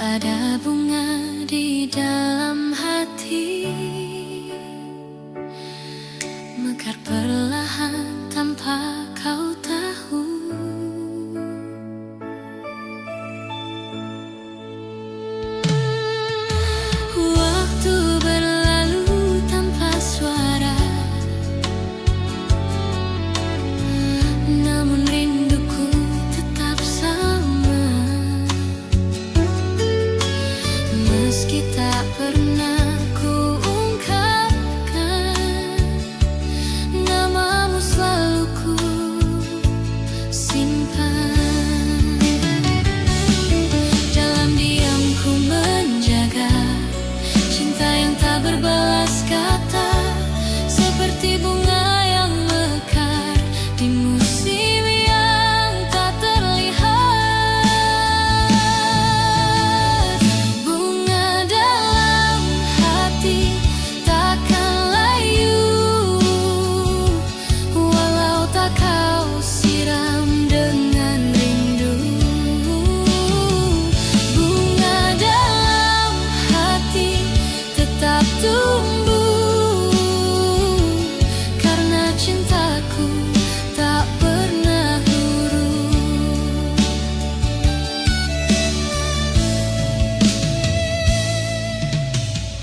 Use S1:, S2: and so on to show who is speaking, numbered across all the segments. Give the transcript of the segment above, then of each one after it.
S1: Ada bunga di dalam hati, mekar perlahan tanpa kau tahu. Waktu berlalu tanpa suara, namun rinduku tetap sama. Meski tak pernah ku ungkapkan, namamu selalu ku simpan. Dalam diam ku menjaga cinta yang tak berbalas kata, seperti bunga yang mekar di musim yang tak terlihat. Bunga dalam hati takkan layu, walau tak kau siram dengan rindu. Bunga dalam hati tetap tumbuh, karena cintaku tak pernah luruh.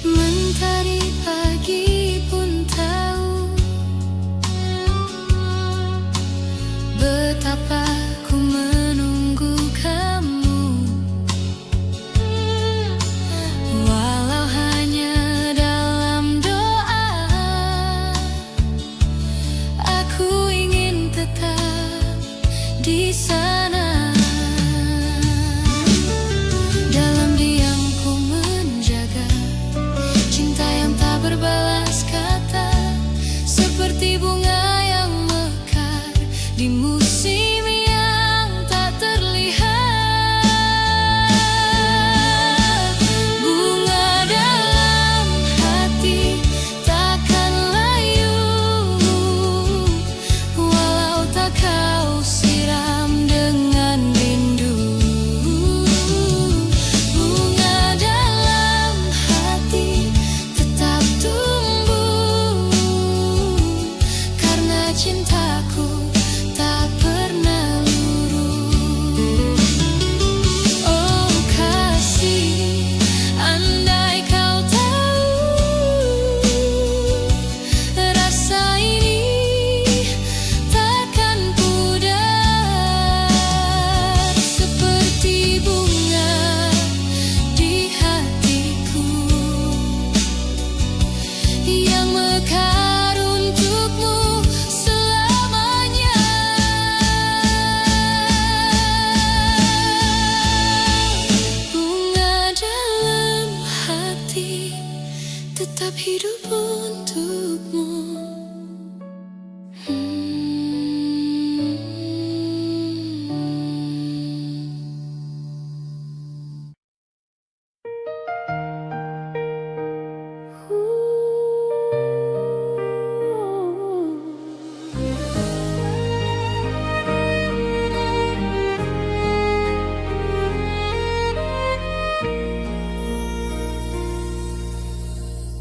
S1: Mentari pagi pun tahu betapa ku menunggu kamu, walau hanya dalam doa. Aku ingin tetap di sana. Dalam diam ku menjaga cinta yang tak berbalas kata, seperti bunga yang mekar di musim yang tak terlihat. Bunga dalam hati takkan layu, walau tak kau siram dengan rindu. Bunga dalam hati tetap tumbuh, karena cintaku tak pernah luruh. Oh kasih, andai kau tahu, rasa ini takkan pudar, seperti bunga di hatiku yang mekar untukmu selamanya. Bunga dalam hati tetap hidup untukmu.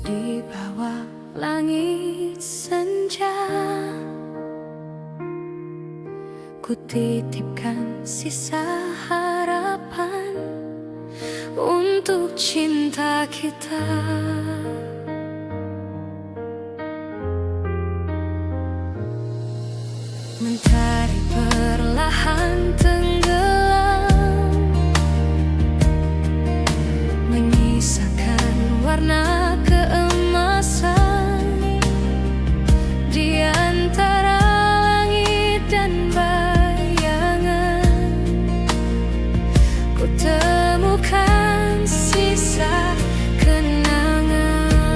S1: Di bawah langit senja, ku titipkan sisa harapan untuk cinta kita. Mentari perlahan tenggelam, menyisakan warna keemasan di antara langit dan bayangan. Ku temukan sisa kenangan.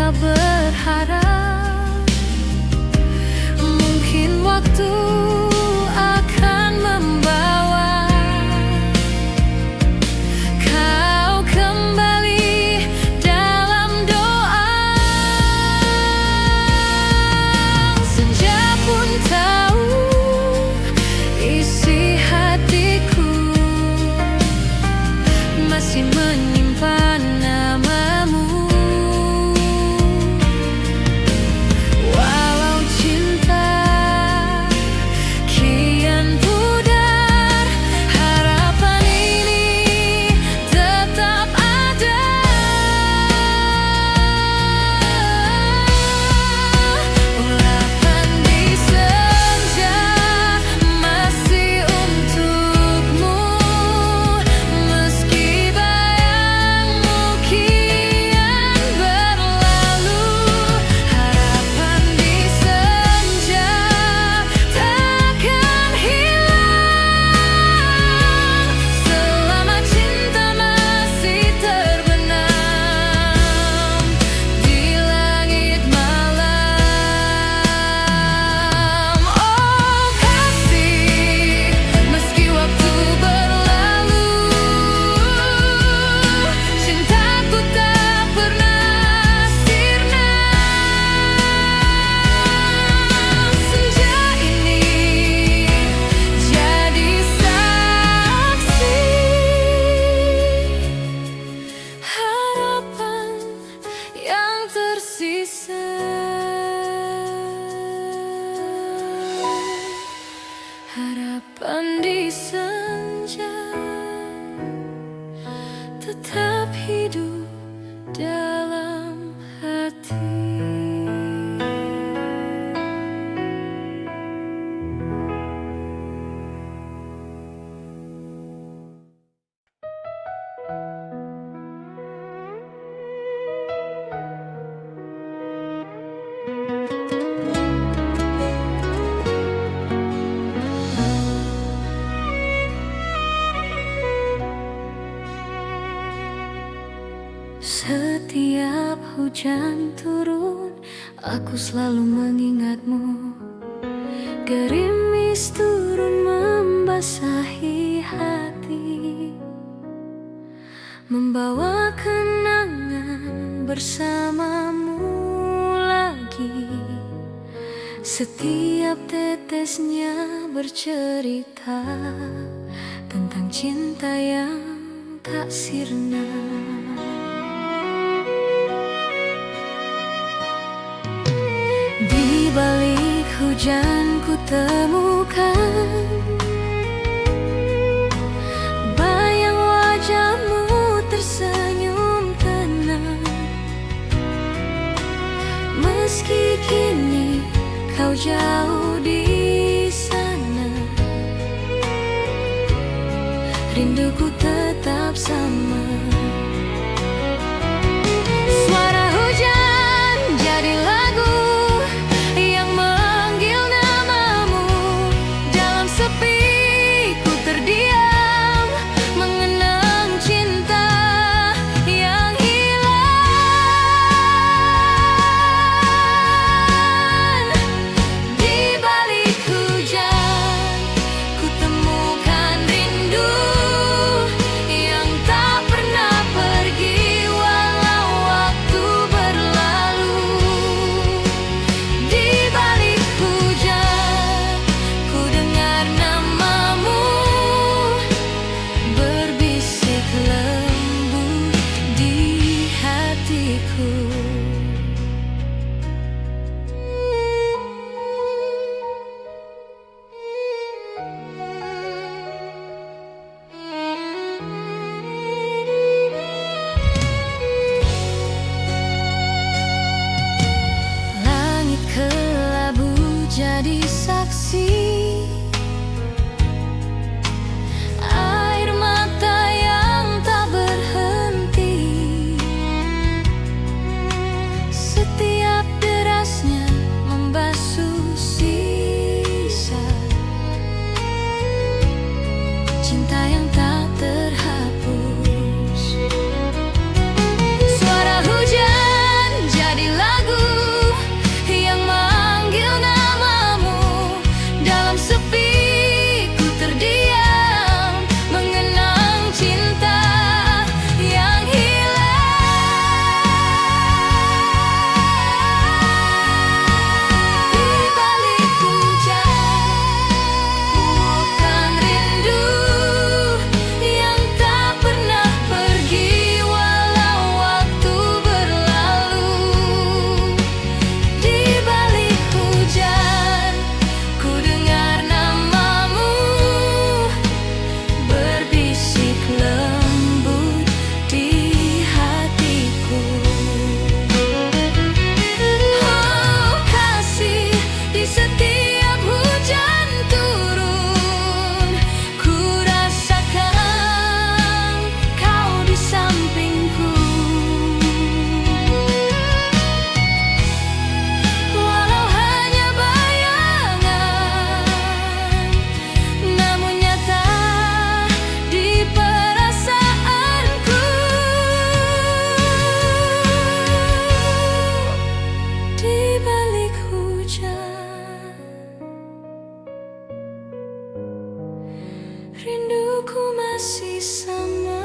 S1: berharap mungkin waktu akan membawa kau kembali dalam doa. Senja pun tahu isi hatiku masih menyimpan namamu. Walau cinta kian pudar, harapan ini tetap ada. Ulapan di senja masih untukmu, meski bayangmu kian berlalu. Harapan di senja takkan hilang selama cinta masih terbenam di langit malam. Oh kasih, meski waktu berlalu, cintaku tak pernah sirna. Senja ini jadi saksi harapan yang tersisa. Harapan di senja tetap hidup dalam hati. Setiap hujan turun, aku selalu mengingatmu. Gerimis turun membasahi hati, membawa kenangan bersamamu lagi. Setiap tetesnya bercerita tentang cinta yang tak sirna. Di balik hujan ku temukan bayang wajahmu tersenyum tenang. Meski kini kau jauh di sana, rinduku tetap sama. Suara hujan jadi lagu yang manggil namamu. Dalam sepi ku terdiam, mengenang cinta yang hilang. Di balik hujan ku temukan rindu yang tak pernah pergi walau waktu berlalu. Di balik hujan ku dengar namamu berbisik lembut di hatiku. Langit kelabu jadi saksi, air mata yang tak berhenti. Setiap derasnya membasuh sisa cinta yang tak terhapus. Suara hujan jadi masih sama.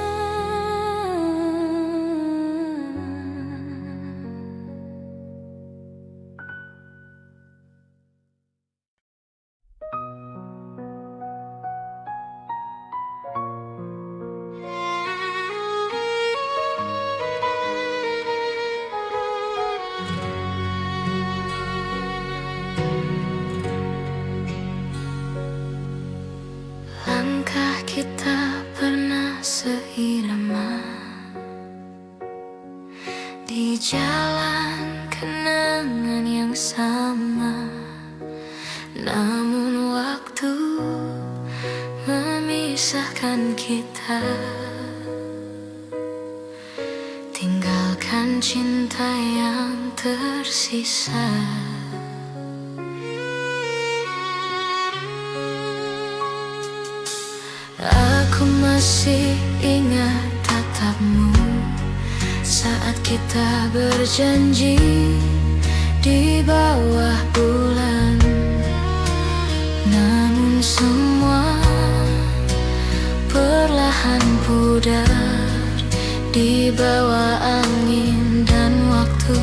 S1: Langkah kita pernah seirama di jalan kenangan yang sama. Namun waktu memisahkan kita, tinggalkan cinta yang tersisa. Aku masih ingat tatapmu saat kita berjanji di bawah bulan. Namun semua perlahan pudar di bawah angin dan waktu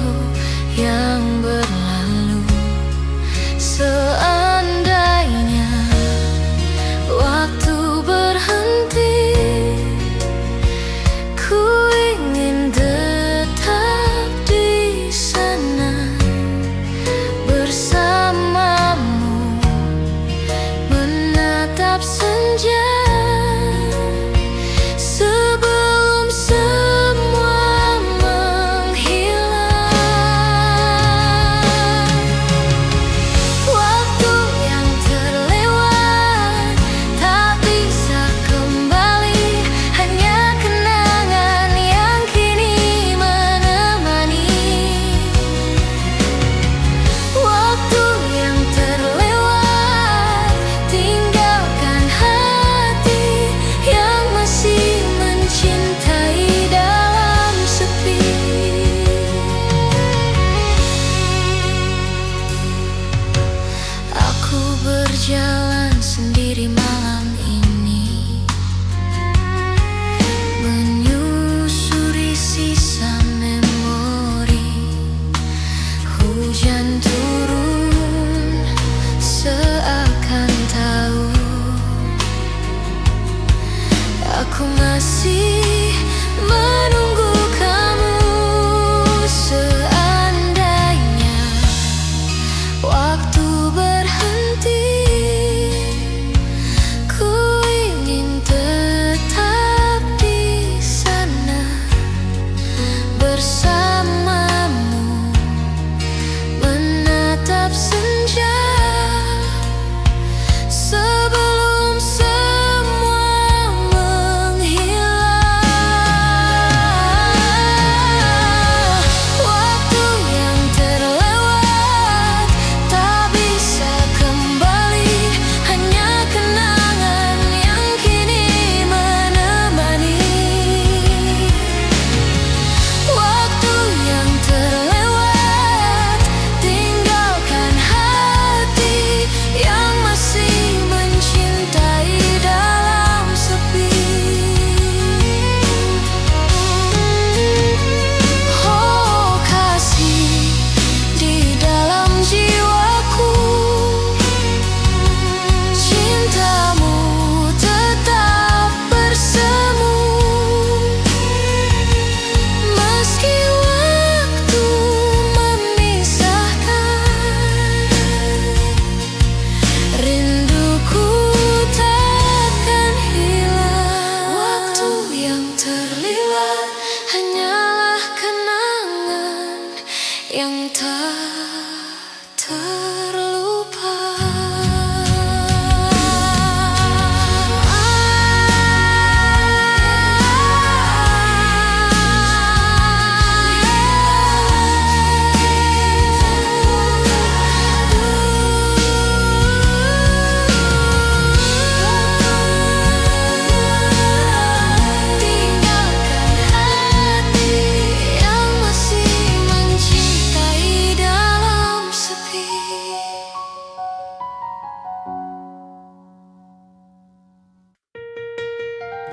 S1: yang berlalu. Seandainya waktu berhenti, ku ingin tetap di sana bersamamu, menatap senja sebelum semua menghilang. Waktu yang terlewat tak bisa kembali, hanya kenangan yang kini menemani. Waktu yang terlewat tinggalkan hati yang masih mencintai dalam sepi. Aku berjalan sendiri malam ini, menyusuri sisa memori. Hujan turun seakan tahu aku masih menunggu kamu. Seandainya waktu berhenti, ku ingin tetap di sana bersamamu, menatap senja sebelum semua menghilang.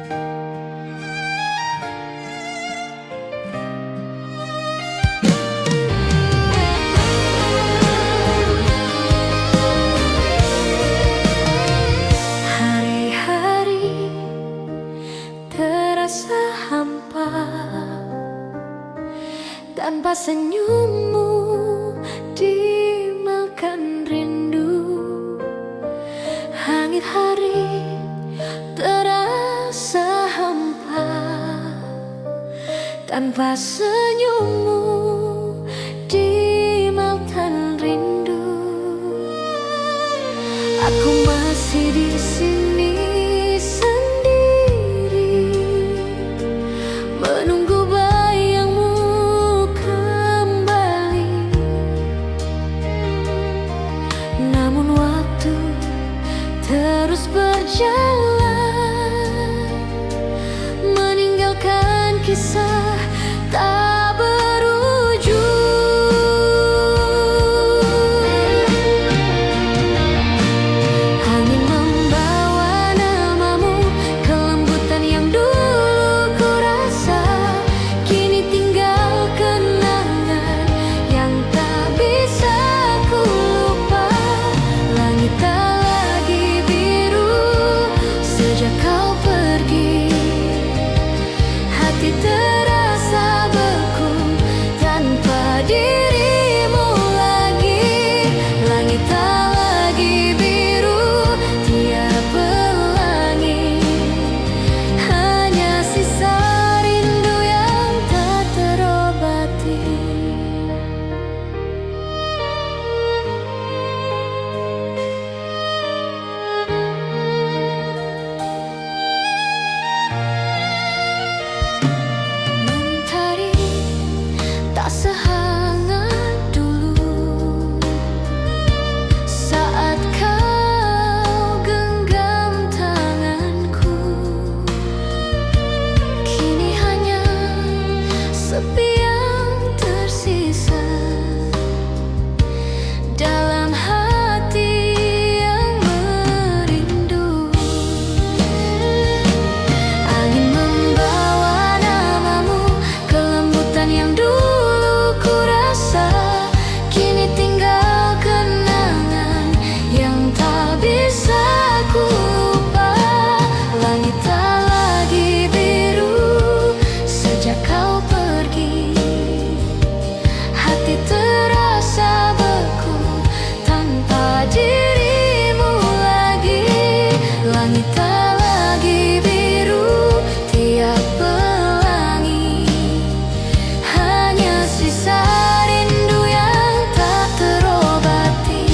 S1: Hari-hari terasa hampa tanpa senyummu, dimakan rindu. Hangit hari terasa hampa tanpa senyummu, dimakan rindu. Aku masih di sini sendiri, menunggu bayangmu kembali. Namun waktu terus berjalan, meninggalkan kisah tak berujung. Angin membawa namamu, kelembutan yang dulu ku rasa, kini tinggal kenangan yang tak bisa ku lupa. Langit tak lagi biru sejak kau pergi, hati terasa beku tanpa dirimu lagi. Langit tak lagi biru tiap pelangi, hanya sisa rindu yang tak terobati. Mentari tak sehangat dulu saat kau genggam tanganku. Kini hanya sepi yang tersisa dalam hati yang merindu. Angin membawa namamu, kelembutan yang dulu ku rasa, kini tinggal kenangan yang tak bisa ku lupa. Langit tak lagi biru sejak kau pergi, hati terasa beku tanpa dirimu lagi. Langit tak lagi biru tiap pelangi, hanya sisa rindu yang tak terobati.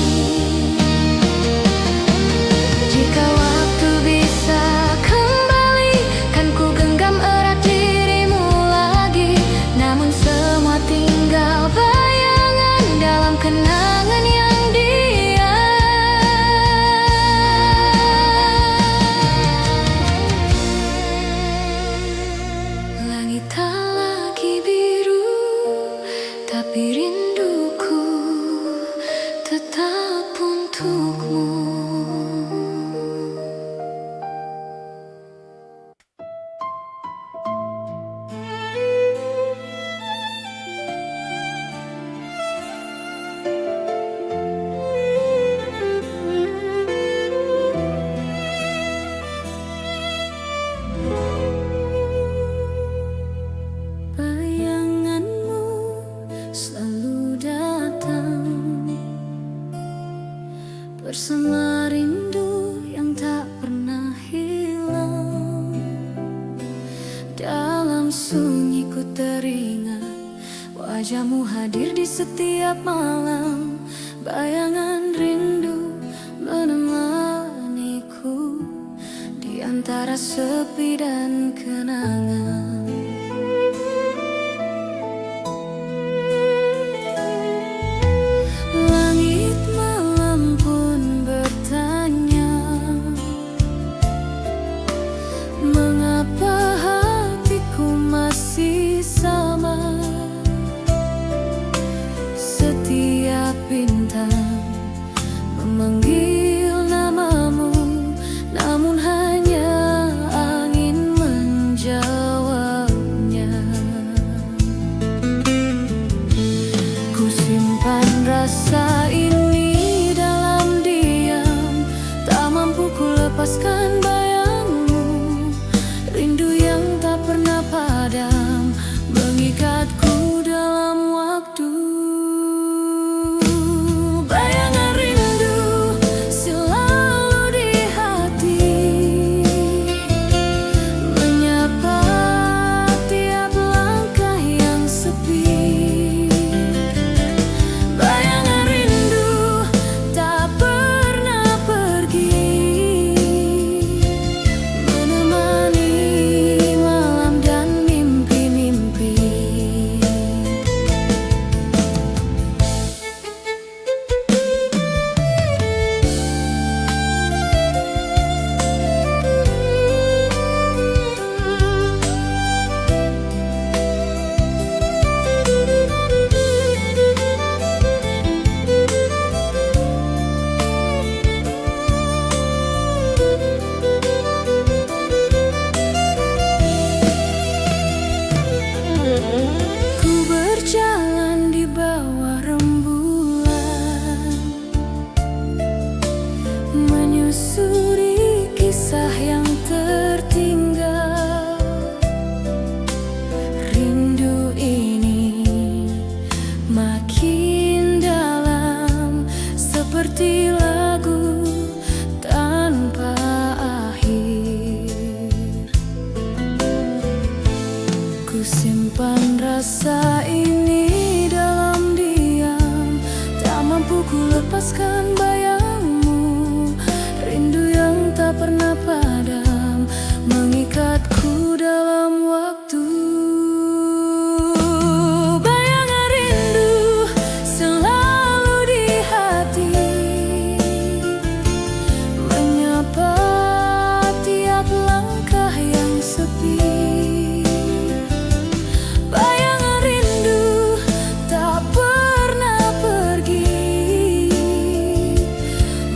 S1: Jika waktu bisa kembali, kan ku genggam erat dirimu lagi. Namun semua tinggal bayangan dalam kenangan yang diam. Langit tak lagi biru, tapi rinduku tetap untukmu. Bayanganmu selalu datang bersama rindu yang tak pernah hilang. Dalam sunyi ku teringat wajahmu hadir di setiap malam. Bayangan rindu menemaniku di antara sepi dan kenangan. Langit malam pun bertanya, mengapa hatiku masih sama? Setiap bintang memanggil namamu, namun hanya angin yang tertinggal. Rindu ini makin dalam, seperti lagu tanpa akhir. Ku simpan rasa ini dalam diam, tak mampu ku lepaskan bayangmu. Rindu yang tak pernah padam, mengikatku dalam waktu. Bayangan rindu selalu di hati, menyapa tiap langkah yang sepi. Bayangan rindu tak pernah pergi,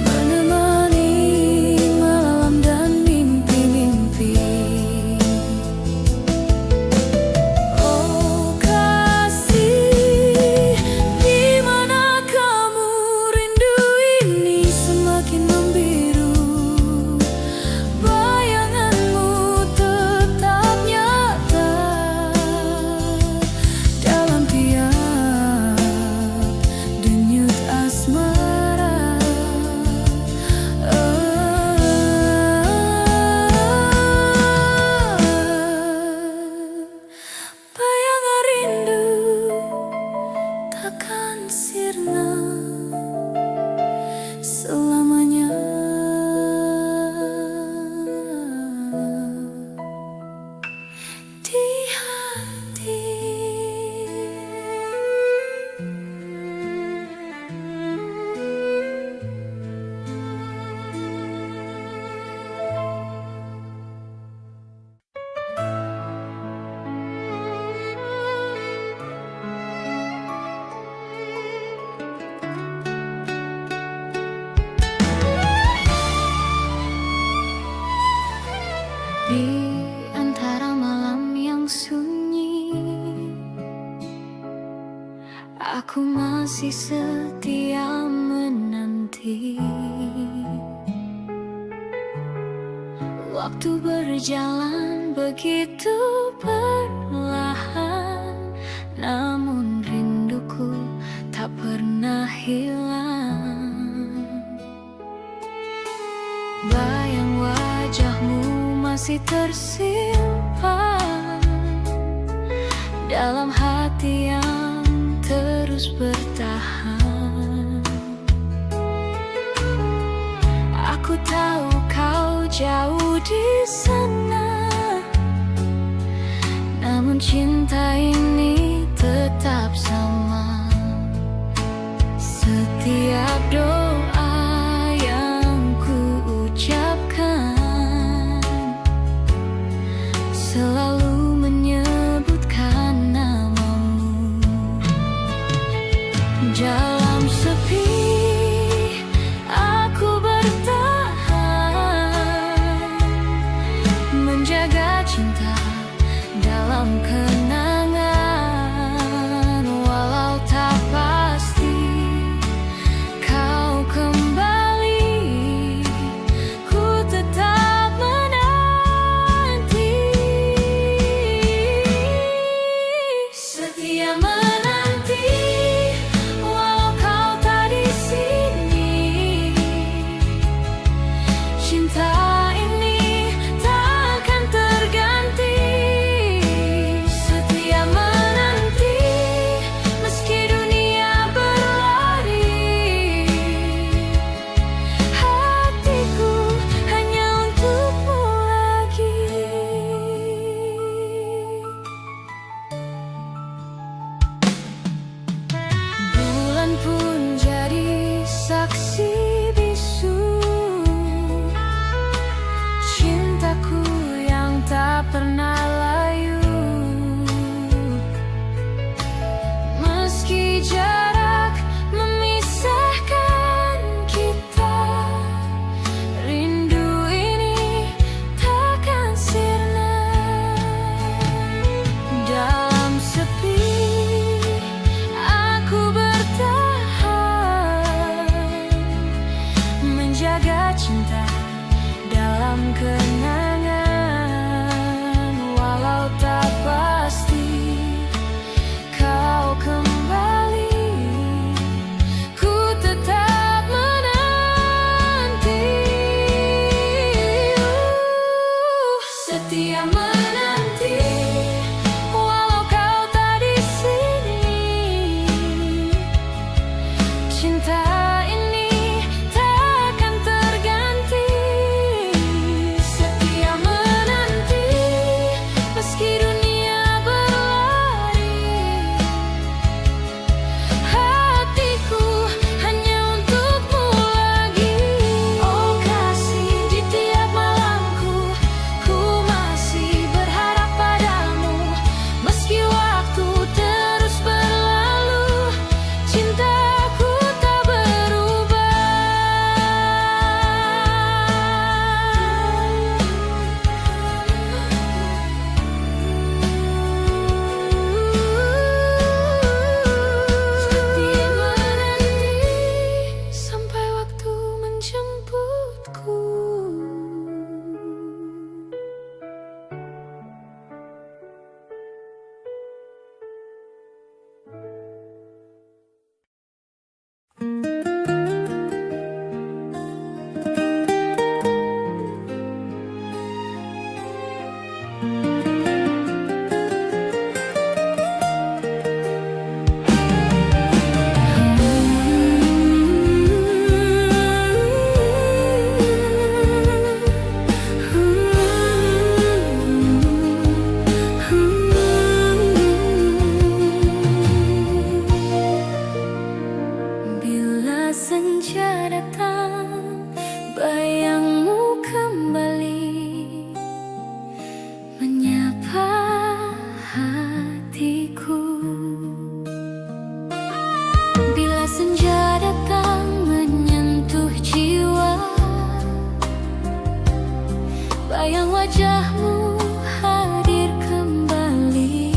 S1: menemani malam dan mimpi-mimpi. Oh kasih, di mana kamu? Rindu ini semakin membiru. Bayanganmu tetap nyata dalam tiap denyut asmara. Bayangan rindu takkan sirna selamanya. Di hati. Di antara malam yang sunyi, aku masih setia menanti. Waktu berjalan begitu perlahan, namun rinduku tak pernah hilang. Bayang wajahmu masih tersimpan dalam hati yang terus bertahan. Aku tahu kau jauh di sana, namun cinta ini tetap sama. Setiap doa yang ku ucapkan selalu menyebutkan namamu. Dalam sepi aku bertahan, menjaga cinta dalam kenangan. Walau tak pasti kau setia menanti, walau kau tak di sini. Cinta ini takkan terganti. Setia menanti, meski dunia berlari. Hatiku hanya untukmu lagi. Oh kasih, di tiap malamku ku masih berharap padamu. Meski waktu terus berlalu, cintaku tak berubah. Setia menanti sampai waktu menjemputku. Bila senja datang, bayangmu kembali menyapa hatiku. Bila senja datang menyentuh jiwa, bayang wajahmu hadir kembali.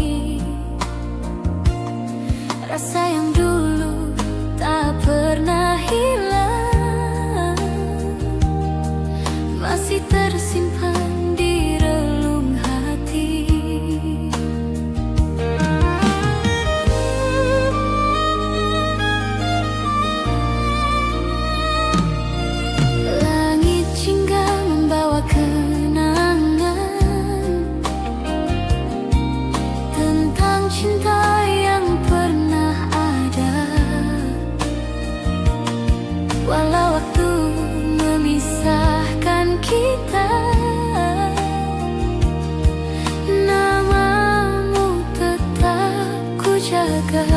S1: Rasa yang dulu tak pernah hilang, masih tersimpan di relung hati. Langit jingga membawa kenangan tentang cinta yang pernah ada. Walau waktu memisahkan kita, namamu tetap ku jaga.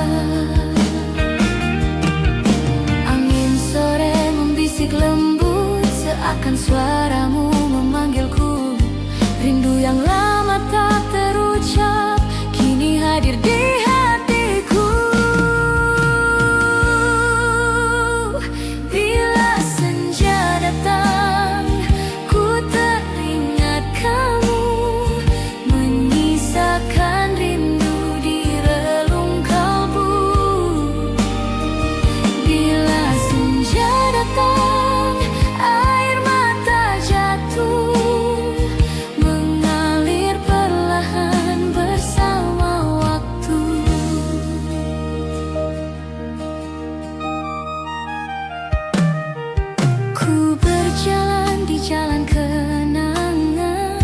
S1: Angin sore membisik lembut, seakan suaramu memanggilku. Rindu yang lama tak terucap, kini hadir di hatiku. Bila senja datang, ku teringat kamu, menyisakan rindu di relung kalbu. Bila senja datang, air mata jatuh, mengalir perlahan bersama waktu. Ku berjalan di jalan kenangan,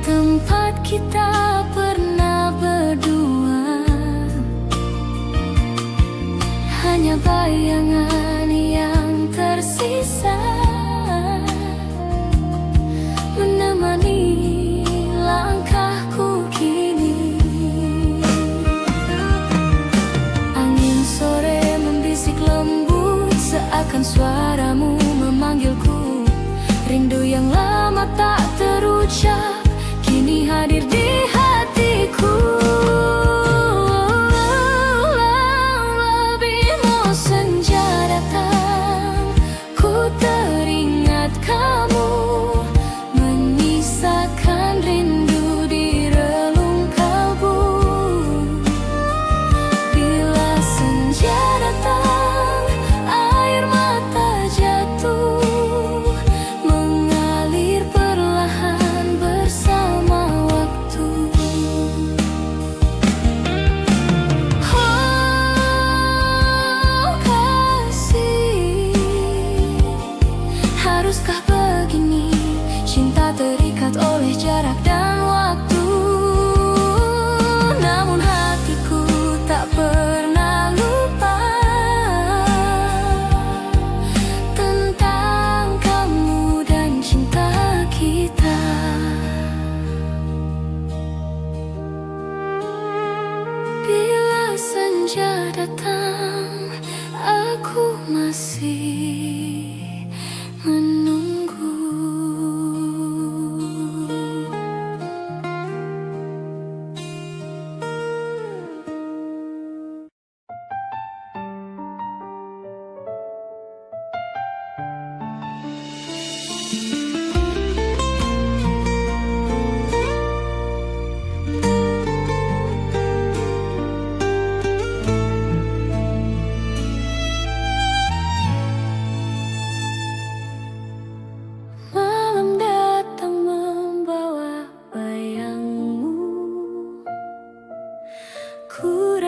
S1: tempat kita pernah berdua. Hanya bayangan yang tersisa menemani langkahku kini. Angin sore membisik lembut, seakan suaramu memanggilku. Rindu yang lama tak terucap, kini hadir di hatiku. Lebihmu senja datang, ku teringat kamu, menyisakan rindu di relung kalbu. Bila senja datang, air mata jatuh, mengalir perlahan bersama waktu.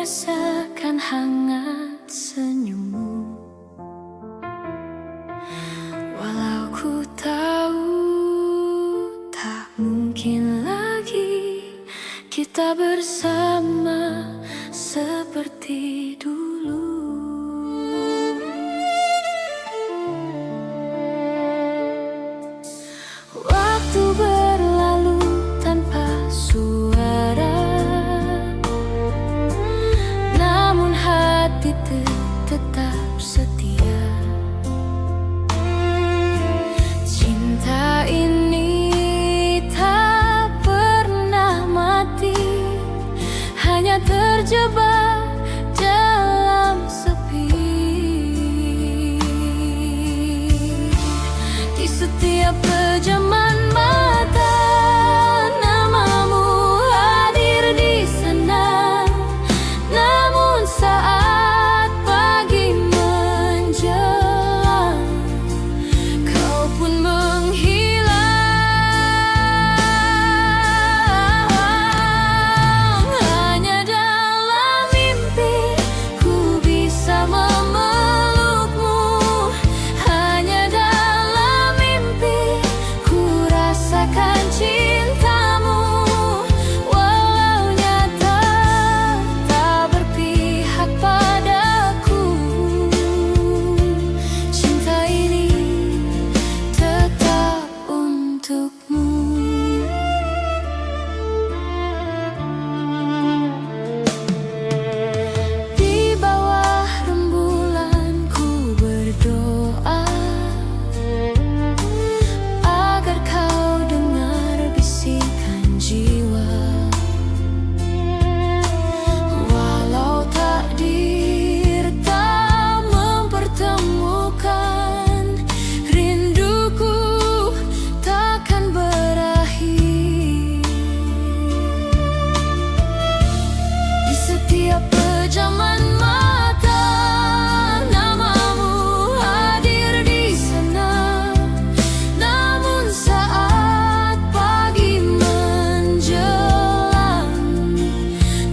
S1: rasakan hangat senyummu. Walau ku tahu tak mungkin lagi kita bersama seperti dulu. Waktu berlalu tanpa suara, namun hati tetap setia. Cinta ini tak pernah mati, hanya terjebak dalam sepi. Di setiap pejaman mata, namamu hadir di sana. Namun saat pagi menjelang, kau pun menghilang. Hanya dalam mimpi ku bisa memelukmu. Hanya dalam mimpi ku rasakan cintamu. Walau nyata tak berpihak padaku, cinta ini tetap untukmu. Di bawah rembulan ku berdoa agar kau dengar bisikan jiwa. Walau takdir tak mempertemukan, rinduku takkan berakhir. Di setiap pejaman mata, namamu hadir di sana. Namun saat pagi menjelang,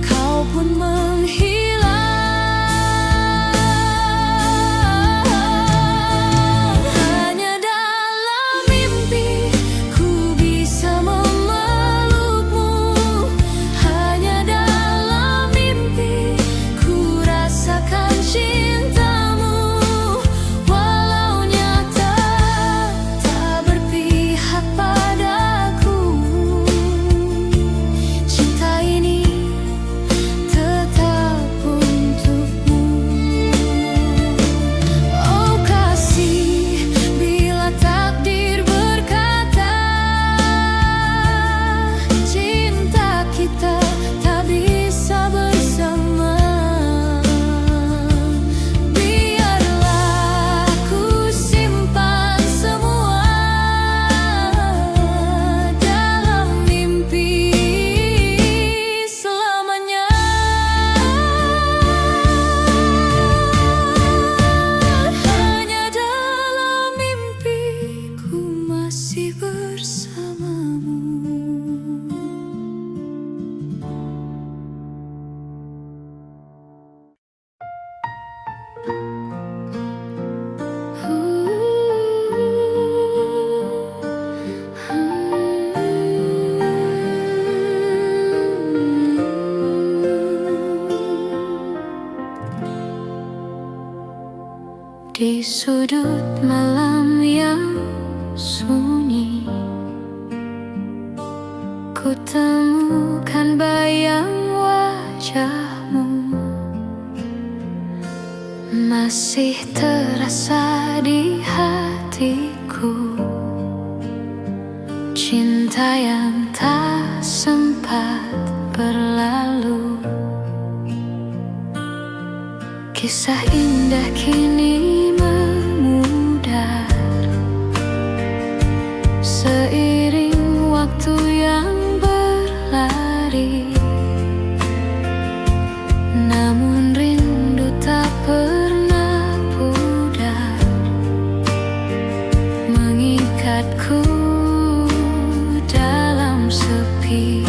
S1: kau pun menghilang. Hanya dalam mimpi ku bisa memelukmu. Hanya dalam mimpi ku rasakan cintamu. Walau nyata tak berpihak padaku, cinta ini tetap untukmu. Oh kasih, bila takdir berkata cinta kita tak bisa bersama, biarlah ku simpan semua dalam mimpi selamanya. Hanya dalam mimpi ku masih bersamamu. Di sudut malam yang sunyi, ku temukan bayang wajahmu. Masih terasa di hatiku, cinta yang tak sempat berlalu. Kisah indah kini memudar seiring waktu yang berlari. Namun rindu tak pernah pudar, mengikatku dalam sepi.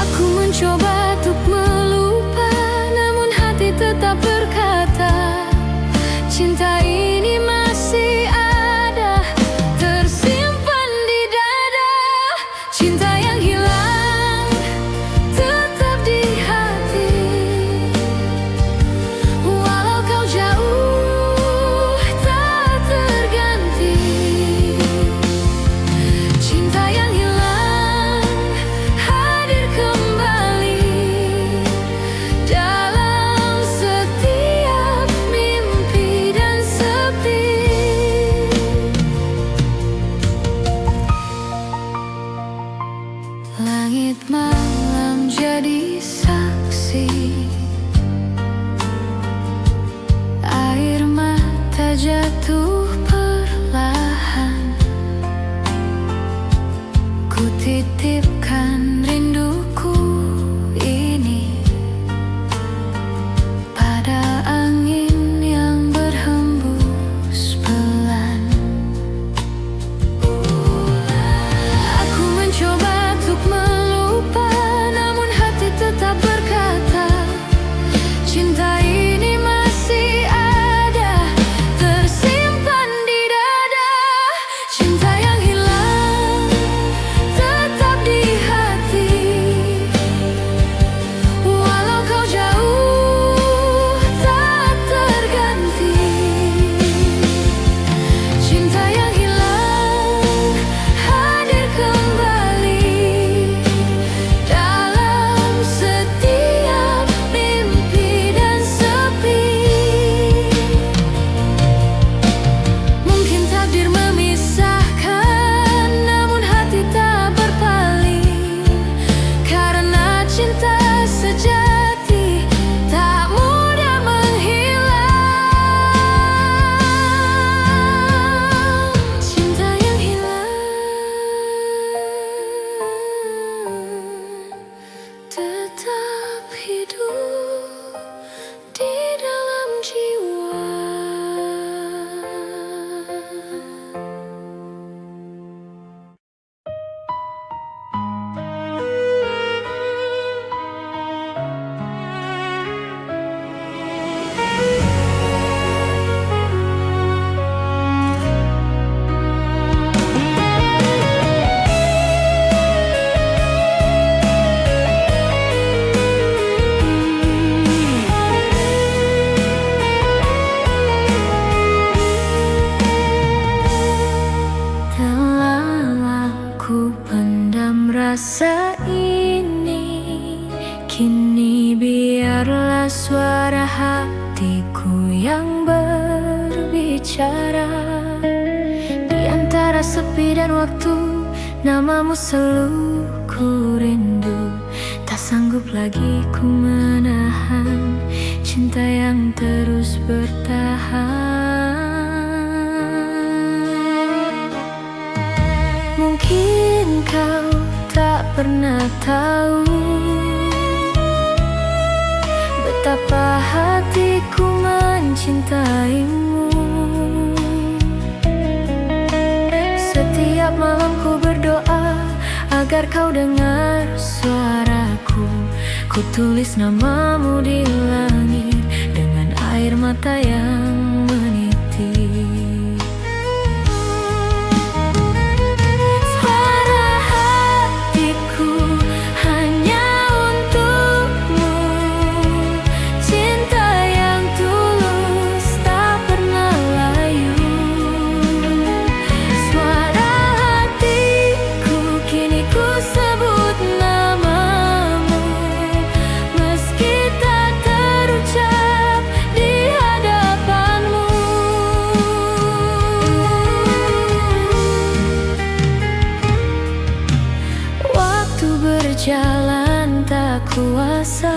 S1: Aku rasa ini. Kini biarlah suara hatiku yang berbicara. Di antara sepi dan waktu, namamu selalu ku rindu. Tak sanggup lagi ku menahan cinta yang terus bertahan. Mungkin kau tak pernah tahu betapa hatiku mencintaimu. Setiap malam ku berdoa agar kau dengar suaraku. Ku tulis namamu di langit dengan air mata yang menitik. Suara hatiku hanya untukmu. Cinta yang tulus tak pernah layu. Suara hatiku kini ku sebut namamu, meski tak terucap di hadapanmu. Waktu berjalan tak kuasa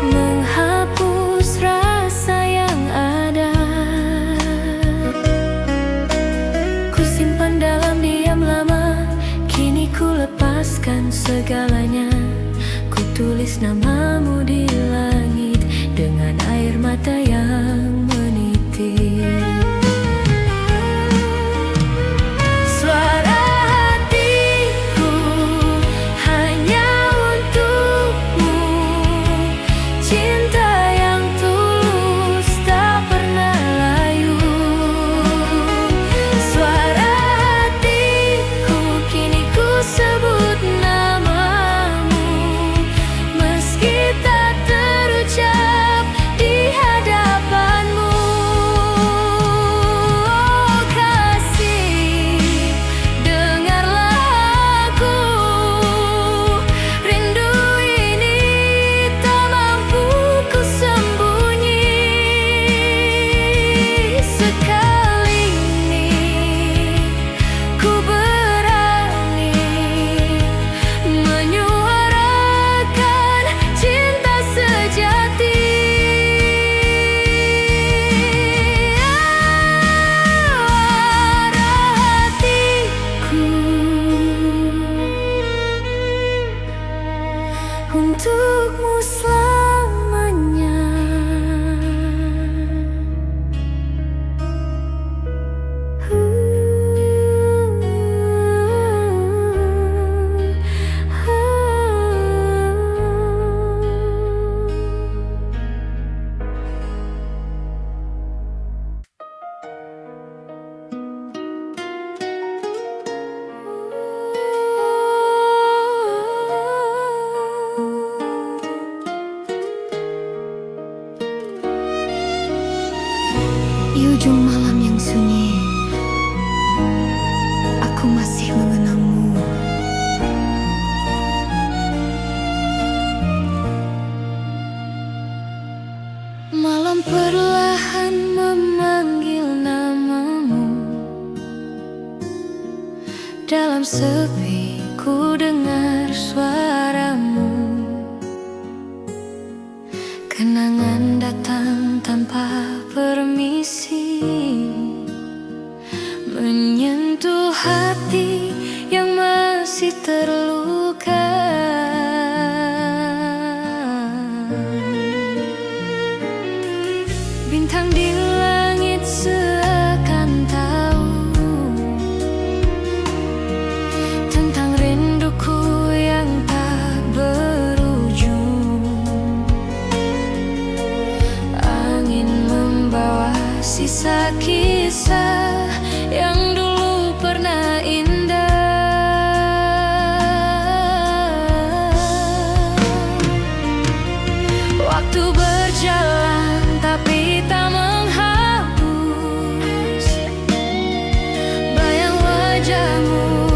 S1: menghapus rasa yang ada. Ku simpan dalam diam lama, kini ku lepaskan segalanya. Ku tulis namamu di langit dengan air mata yang menitik. Suara hatiku hanya untukmu. Cinta yang tulus tak pernah layu. Suara hatiku kini ku sebut namamu, meski tak terucap di hadapanmu. Oh kasih, dengarlah aku. Rindu ini tak mampu ku sembunyi. Sekali ini ku berani menyuarakan cinta sejati. Suara hatiku untukmu selamanya. Di ujung malam yang sunyi, aku masih mengenangmu. Malam perlahan memanggil namamu. Dalam sepi ku dengar suaramu. Kenangan datang tanpa permisi, menyentuh hati yang masih terluka. Bintang di langit seakan tahu tentang rinduku yang tak berujung. Angin membawa sisa kisah yang dulu pernah indah. Waktu berjalan tapi tak menghapus bayang wajahmu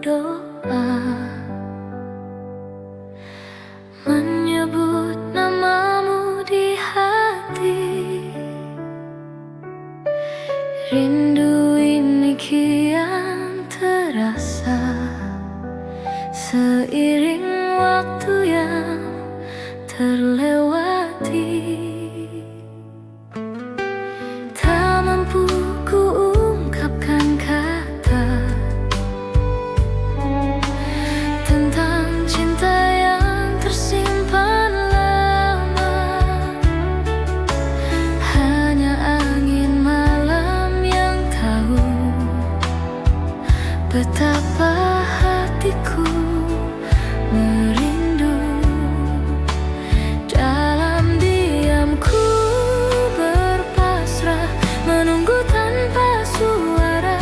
S1: doa, menyebut namamu di hati. Rindu ini kian terasa seiring waktu yang terlewati. Tak mampu ku ungkapkan kata tentang cinta yang tersimpan lama. Hanya angin malam yang tahu betapa hatiku merindu. Dalam diam ku berpasrah, menunggu tanpa suara.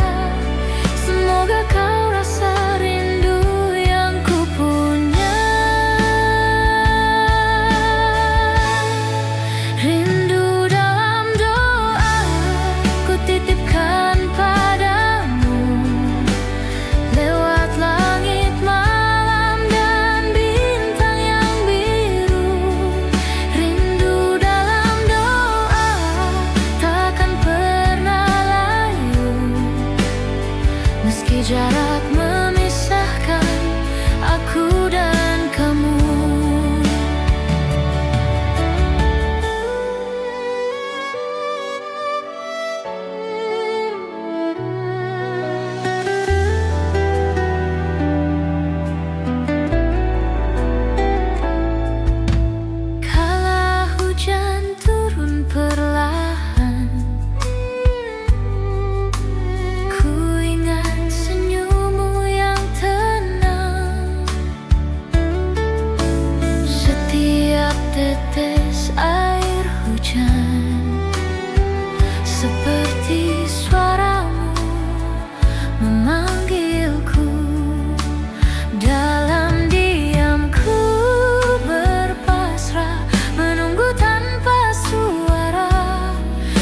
S1: Semoga kau rasa rindu yang ku punya. Rindu dalam doa ku titipkan padamu, lewat langit malam dan bintang yang biru. Rindu dalam doa takkan pernah layu, meski jarak memisahkan aku dan kamu. Kala hujan turun perlahan, ku ingat senyummu yang tenang. Setiap tetes air hujan seperti suaramu memanggilku. Dalam diam ku berpasrah, menunggu tanpa suara.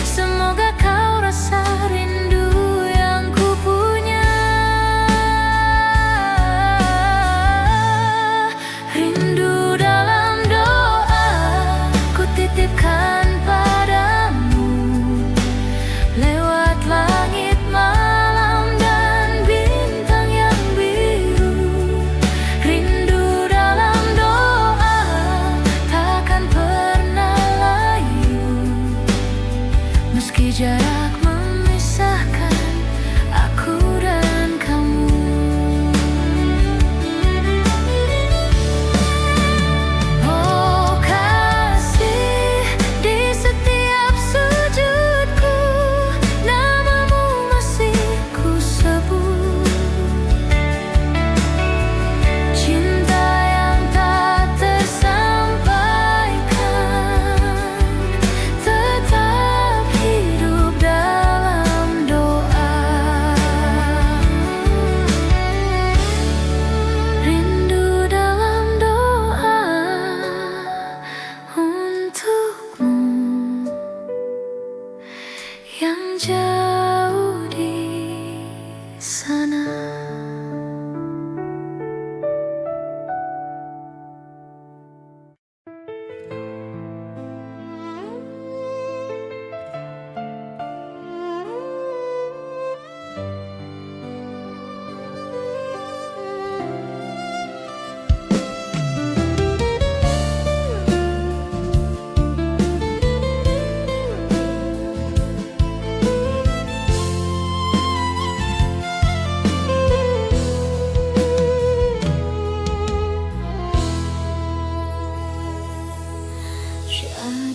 S1: Semoga kau rasa rindu yang ku punya. Rindu dalam doa ku titipkan padamu, lewat langit malam dan bintang yang biru. Rindu dalam doa takkan pernah layu, meski jarak memisahkan aku dan kamu. Oh kasih, di setiap sujudku namamu masih ku sebut. Cinta yang tak tersampaikan tetap hidup dalam doa. Rindu dalam doa untukmu yang jauh di sana.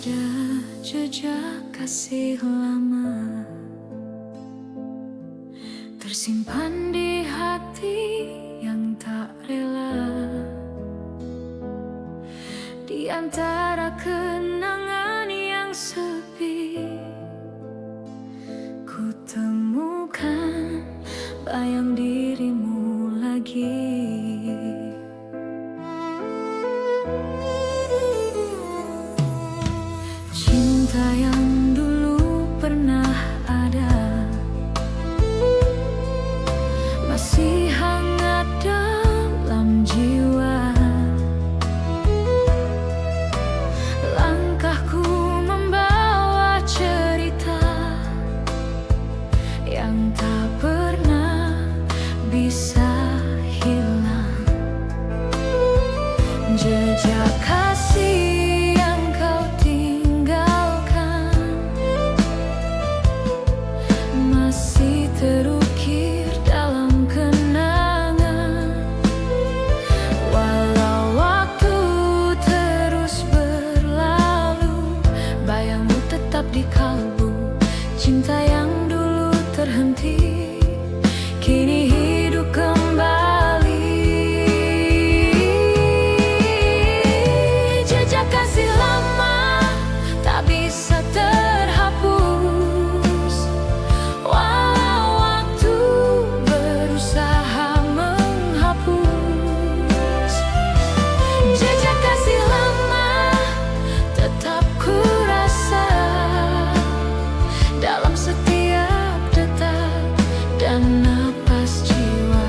S1: Tiada jejak kasih lama tersimpan di hati yang tak rela. Di antara kenangan yang sepi, ku temukan bayang dirimu lagi. Cinta yang dulu pernah ada masih hangat Jejak kasih yang kau tinggalkan masih terukir dalam kenangan. Walau waktu terus berlalu, bayangmu tetap di kalbu. Cinta yang dulu terhenti kini hidup kembali. Jejak kasih lama tak bisa terhapus, walau waktu berusaha menghapus. Jejak kasih lama tetap kurasa dalam setiap detak dan napas jiwa.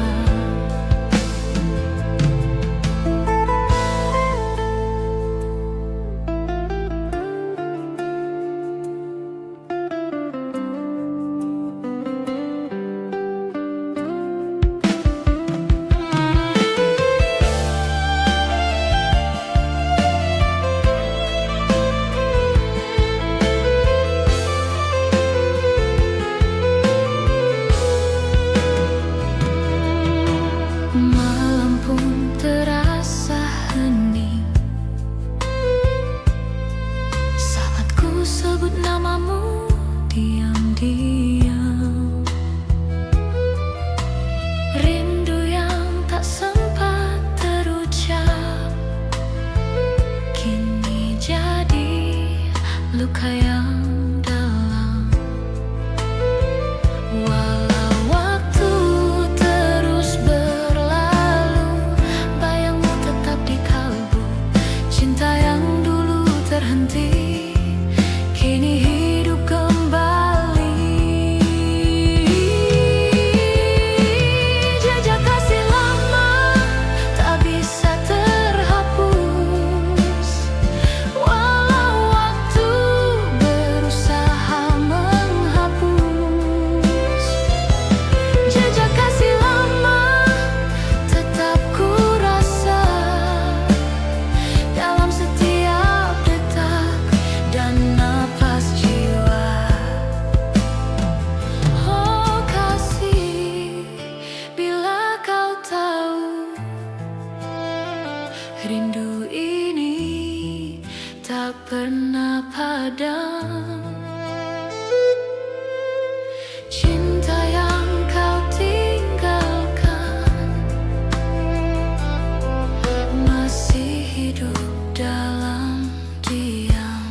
S1: Malam pun terasa hening saat ku sebut namamu diam-diam. Rindu yang tak sempat terucap kini jadi luka yang dalam. Walau waktu terus berlalu, bayangmu tetap di kalbu. Cinta yang dulu terhenti kini hidup kembali. Jejak kasih lama tak bisa terhapus, walau waktu berusaha menghapus. Jejak kasih lama tetap kurasa dalam setiap detak dan napas jiwa. Oh kasih, bila kau tahu rindu ini tak pernah padam. Cinta yang kau tinggalkan masih hidup dalam diam.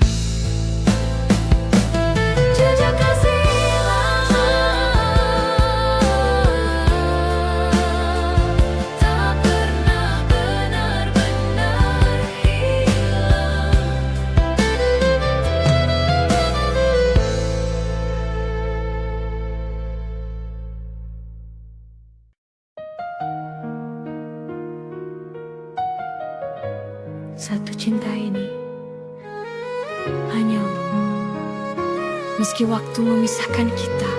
S1: Jejak kasih lama tak pernah benar-benar hilang. Satu cinta ini hanya untukmu, meski waktu memisahkan kita.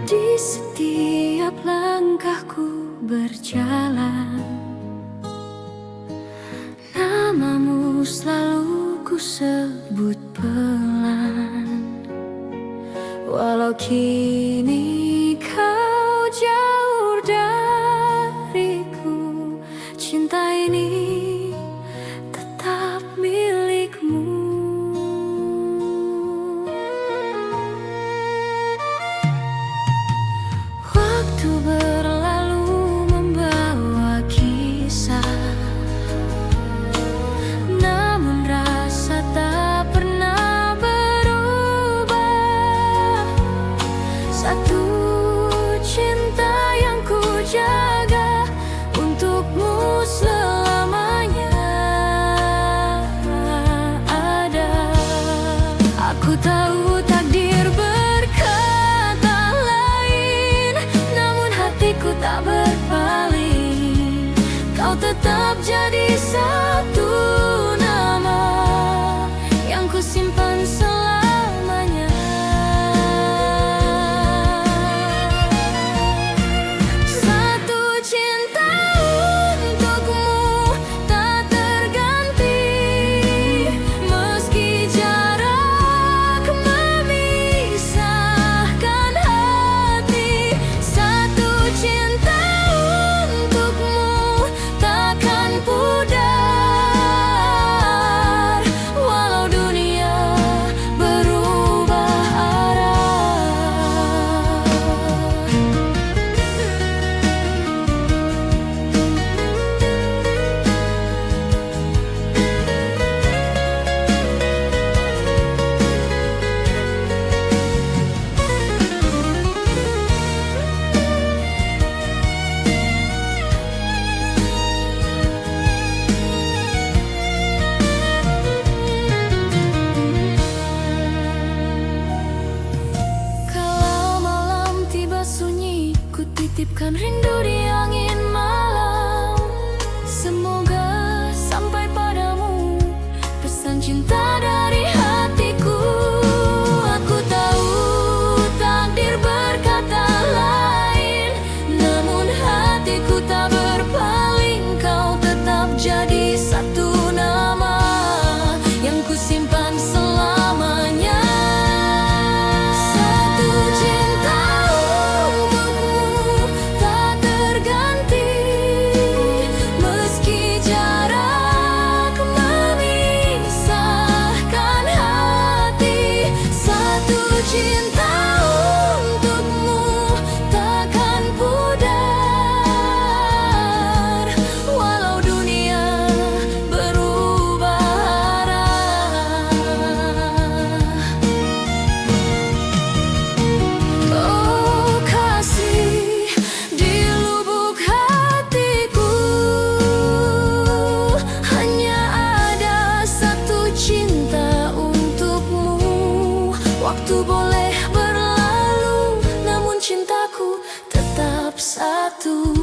S1: Di setiap langkahku berjalan, namamu selalu ku sebut pelan. Walau kini kau jauh dariku, cinta ini tetap milikmu. Waktu berlalu membawa kisah, namun rasa tak pernah berubah. Satu cinta yang ku jaga untukmu selamanya ada. Aku tahu takdir berkata lain, namun hatiku tak berpaling. Kau tetap jadi satu nama yang simpan selamanya. Satu cinta untukmu tak terganti, meski jarak memisahkan hati. Satu cinta untukmu takkan pudar, walau dunia berubah arah. Kalau malam tiba sunyi, ku titipkan rindu di angin malam. Semoga sampai padamu pesan cinta dari hatiku. Aku tahu takdir berkata lain, namun hatiku tak berpaling. Kau tetap jadi satu nama yang ku simpan selamanya. Satu cinta untukmu tak terganti, meski jarak memisahkan hati. Satu cinta untukmu takkan pudar, walau dunia berubah arah. Oh kasih, di lubuk hatiku hanya ada satu cinta untukmu. Waktu boleh berlalu, namun cintaku tetap satu.